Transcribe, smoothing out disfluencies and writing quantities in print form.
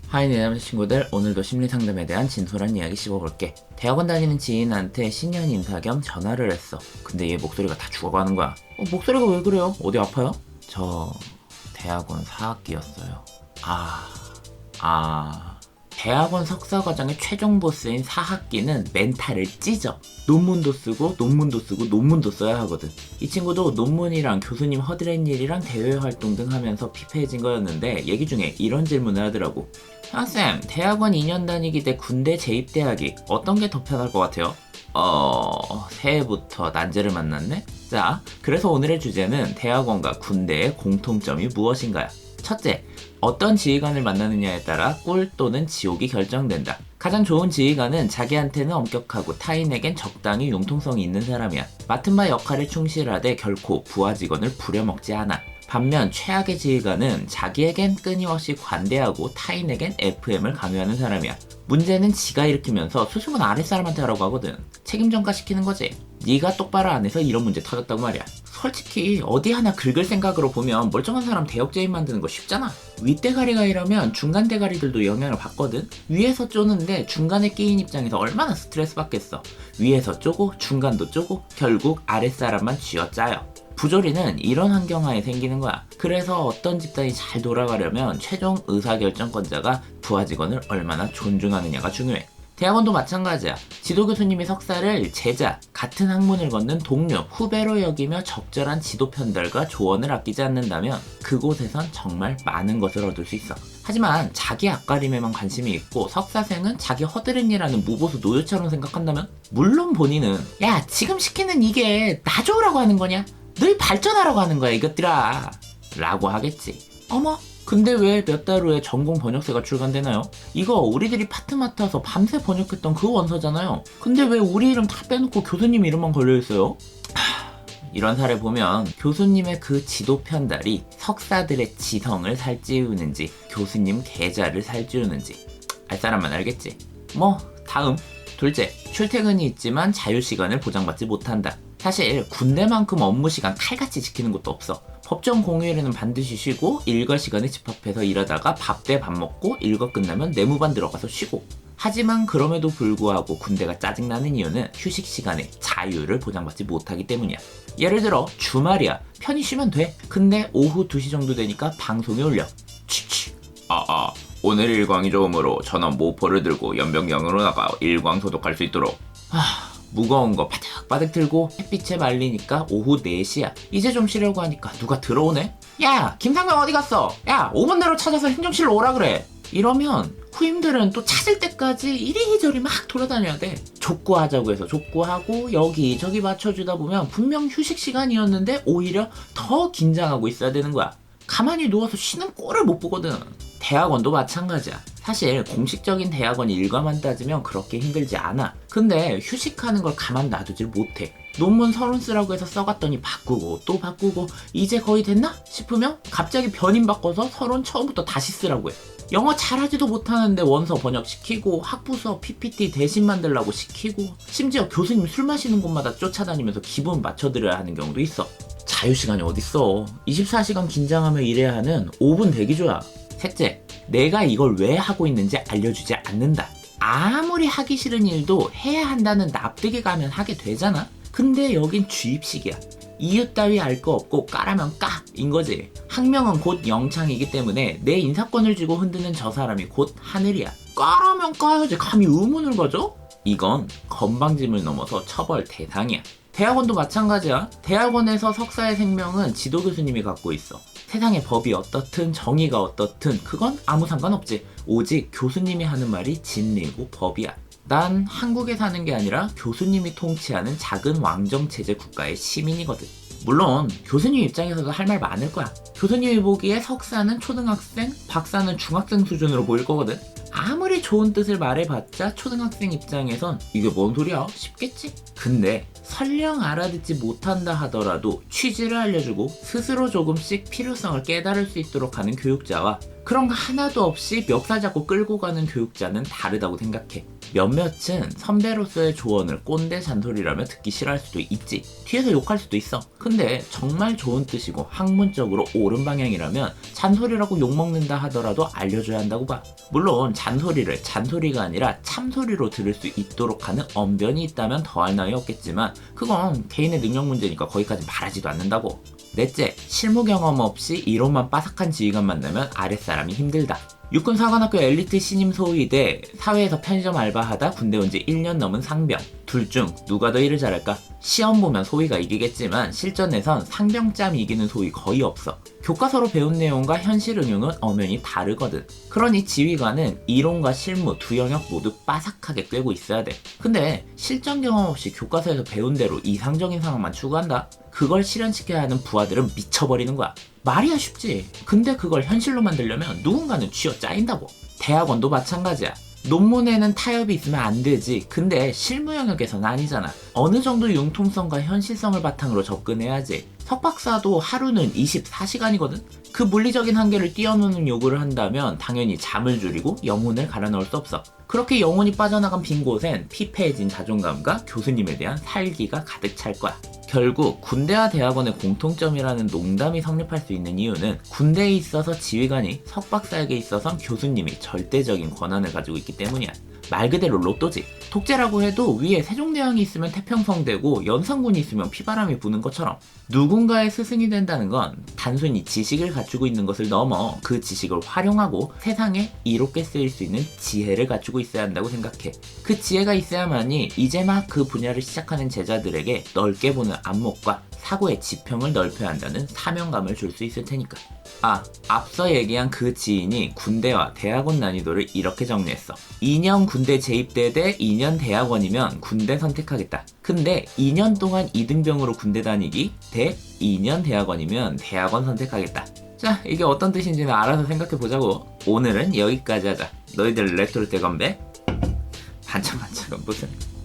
하이 내 남자친구들, 오늘도 심리상담에 대한 진솔한 이야기 씹어볼게. 대학원 다니는 지인한테 신년 인사 겸 전화를 했어. 근데 얘 목소리가 다 죽어가는 거야. 목소리가 왜 그래요? 어디 아파요? 저 대학원 4학기였어요. 대학원 석사과정의 최종 보스인 4학기는 멘탈을 찢어. 논문도 쓰고 논문도 써야 하거든. 이 친구도 논문이랑 교수님 허드렛 일이랑 대외 활동 등 하면서 피폐해진 거였는데 얘기 중에 이런 질문을 하더라고. 쌤, 대학원 2년 다니기 대 군대 재입대하기 어떤 게 더 편할 것 같아요? 새해부터 난제를 만났네? 자, 그래서 오늘의 주제는 대학원과 군대의 공통점이 무엇인가요? 첫째, 어떤 지휘관을 만나느냐에 따라 꿀 또는 지옥이 결정된다. 가장 좋은 지휘관은 자기한테는 엄격하고 타인에겐 적당히 융통성이 있는 사람이야. 맡은 바 역할에 충실하되 결코 부하 직원을 부려먹지 않아. 반면 최악의 지휘관은 자기에겐 끊임없이 관대하고 타인에겐 FM을 강요하는 사람이야. 문제는 지가 일으키면서 수습은 아랫사람한테 하라고 하거든. 책임 전가시키는 거지. 네가 똑바로 안 해서 이런 문제 터졌다고 말이야. 솔직히 어디 하나 긁을 생각으로 보면 멀쩡한 사람 대역죄인 만드는 거 쉽잖아. 윗대가리가 이러면 중간대가리들도 영향을 받거든. 위에서 쪼는데 중간에 끼인 입장에서 얼마나 스트레스 받겠어. 위에서 쪼고 중간도 쪼고 결국 아랫사람만 쥐어짜요. 부조리는 이런 환경하에 생기는 거야. 그래서 어떤 집단이 잘 돌아가려면 최종 의사결정권자가 부하 직원을 얼마나 존중하느냐가 중요해. 대학원도 마찬가지야. 지도교수님이 석사를 제자, 같은 학문을 걷는 동료, 후배로 여기며 적절한 지도 편달과 조언을 아끼지 않는다면 그곳에선 정말 많은 것을 얻을 수 있어. 하지만 자기 앞가림에만 관심이 있고 석사생은 자기 허드렛 일하는 무보수 노예처럼 생각한다면? 물론 본인은 야, 지금 시키는 이게 나 좋으라고 하는 거냐? 늘 발전하라고 하는 거야 이것들아 라고 하겠지. 어머? 근데 왜 몇 달 후에 전공 번역서가 출간되나요? 이거 우리들이 파트 맡아서 밤새 번역했던 그 원서잖아요. 근데 왜 우리 이름 다 빼놓고 교수님 이름만 걸려있어요? 이런 사례 보면 교수님의 그 지도 편달이 석사들의 지성을 살찌우는지 교수님 계좌를 살찌우는지 알 사람만 알겠지. 다음. 둘째, 출퇴근이 있지만 자유시간을 보장받지 못한다. 사실 군대만큼 업무시간 칼같이 지키는 것도 없어. 법정 공휴일에는 반드시 쉬고 일과 시간에 집합해서 일하다가 밥 때 밥 먹고 일과 끝나면 내무반 들어가서 쉬고. 하지만 그럼에도 불구하고 군대가 짜증나는 이유는 휴식 시간에 자유를 보장받지 못하기 때문이야. 예를 들어 주말이야. 편히 쉬면 돼. 근데 오후 2시 정도 되니까 방송에 올려. 치치. 오늘 일광이 좋으므로 전원 모포를 들고 연병경으로 나가 일광 소독할 수 있도록. 무거운 거 바득바득 들고 햇빛에 말리니까 오후 4시야. 이제 좀 쉬려고 하니까 누가 들어오네? 야, 김상명 어디 갔어? 야, 5분 내로 찾아서 행정실로 오라 그래. 이러면 후임들은 또 찾을 때까지 이리저리 막 돌아다녀야 돼. 족구하자고 해서 족구하고 여기저기 맞춰주다 보면 분명 휴식 시간이었는데 오히려 더 긴장하고 있어야 되는 거야. 가만히 누워서 쉬는 꼴을 못 보거든. 대학원도 마찬가지야. 사실 공식적인 대학원 일과만 따지면 그렇게 힘들지 않아. 근데 휴식하는 걸 가만 놔두질 못해. 논문 서론 쓰라고 해서 써갔더니 바꾸고 또 바꾸고 이제 거의 됐나? 싶으면 갑자기 변인 바꿔서 서론 처음부터 다시 쓰라고 해. 영어 잘하지도 못하는데 원서 번역시키고 학부서 PPT 대신 만들라고 시키고 심지어 교수님 술 마시는 곳마다 쫓아다니면서 기분 맞춰드려야 하는 경우도 있어. 자유시간이 어딨어. 24시간 긴장하며 일해야 하는 5분 대기조야. 셋째, 내가 이걸 왜 하고 있는지 알려주지 않는다. 아무리 하기 싫은 일도 해야 한다는 납득이 가면 하게 되잖아. 근데 여긴 주입식이야. 이유 따위 알 거 없고 까라면 까! 인 거지. 학명은 곧 영창이기 때문에 내 인사권을 쥐고 흔드는 저 사람이 곧 하늘이야. 까라면 까야지 감히 의문을 가져? 이건 건방짐을 넘어서 처벌 대상이야. 대학원도 마찬가지야. 대학원에서 석사의 생명은 지도 교수님이 갖고 있어. 세상의 법이 어떻든 정의가 어떻든 그건 아무 상관없지. 오직 교수님이 하는 말이 진리고 법이야. 난 한국에 사는 게 아니라 교수님이 통치하는 작은 왕정체제 국가의 시민이거든. 물론 교수님 입장에서도 할 말 많을 거야. 교수님이 보기에 석사는 초등학생, 박사는 중학생 수준으로 보일 거거든. 아무리 좋은 뜻을 말해봤자 초등학생 입장에선 이게 뭔 소리야? 싶겠지? 근데 설령 알아듣지 못한다 하더라도 취지를 알려주고 스스로 조금씩 필요성을 깨달을 수 있도록 하는 교육자와 그런 거 하나도 없이 멱살 잡고 끌고 가는 교육자는 다르다고 생각해. 몇몇은 선배로서의 조언을 꼰대 잔소리라며 듣기 싫어할 수도 있지. 뒤에서 욕할 수도 있어. 근데 정말 좋은 뜻이고 학문적으로 옳은 방향이라면 잔소리라고 욕먹는다 하더라도 알려줘야 한다고 봐. 물론 잔소리를 잔소리가 아니라 참소리로 들을 수 있도록 하는 언변이 있다면 더할 나위 없겠지만 그건 개인의 능력 문제니까 거기까지 말하지도 않는다고. 넷째, 실무 경험 없이 이론만 빠삭한 지휘관 만나면 아랫사람이 힘들다. 육군사관학교 엘리트 신임 소위대, 사회에서 편의점 알바하다 군대 온 지 1년 넘은 상병. 둘 중 누가 더 일을 잘할까? 시험 보면 소위가 이기겠지만 실전에선 상병짬이 이기는 소위 거의 없어. 교과서로 배운 내용과 현실 응용은 엄연히 다르거든. 그러니 지휘관은 이론과 실무 두 영역 모두 빠삭하게 꿰고 있어야 돼. 근데 실전 경험 없이 교과서에서 배운 대로 이상적인 상황만 추구한다? 그걸 실현시켜야 하는 부하들은 미쳐버리는 거야. 말이야 쉽지. 근데 그걸 현실로 만들려면 누군가는 쥐어 짜인다고. 대학원도 마찬가지야. 논문에는 타협이 있으면 안 되지. 근데 실무 영역에서는 아니잖아. 어느 정도 융통성과 현실성을 바탕으로 접근해야지. 석박사도 하루는 24시간이거든? 그 물리적인 한계를 뛰어넘는 요구를 한다면 당연히 잠을 줄이고 영혼을 갈아 넣을 수 없어. 그렇게 영혼이 빠져나간 빈 곳엔 피폐해진 자존감과 교수님에 대한 살기가 가득 찰 거야. 결국 군대와 대학원의 공통점이라는 농담이 성립할 수 있는 이유는 군대에 있어서 지휘관이, 석박사에게 있어선 교수님이 절대적인 권한을 가지고 있기 때문이야. 말 그대로 로또지. 독재라고 해도 위에 세종대왕이 있으면 태평성되고 연산군이 있으면 피바람이 부는 것처럼 누군가의 스승이 된다는 건 단순히 지식을 갖추고 있는 것을 넘어 그 지식을 활용하고 세상에 이롭게 쓰일 수 있는 지혜를 갖추고 있어야 한다고 생각해. 그 지혜가 있어야만이 이제 막 그 분야를 시작하는 제자들에게 넓게 보는 안목과 사고의 지평을 넓혀야 한다는 사명감을 줄 수 있을 테니까. 앞서 얘기한 그 지인이 군대와 대학원 난이도를 이렇게 정리했어. 2년 군대 재입대 대 2년 대학원이면 군대 선택하겠다. 근데 2년 동안 이등병으로 군대 다니기 대 2년 대학원이면 대학원 선택하겠다. 자, 이게 어떤 뜻인지는 알아서 생각해보자고. 오늘은 여기까지 하자. 너희들 레토르 대건배? 반짝반짝은 무슨...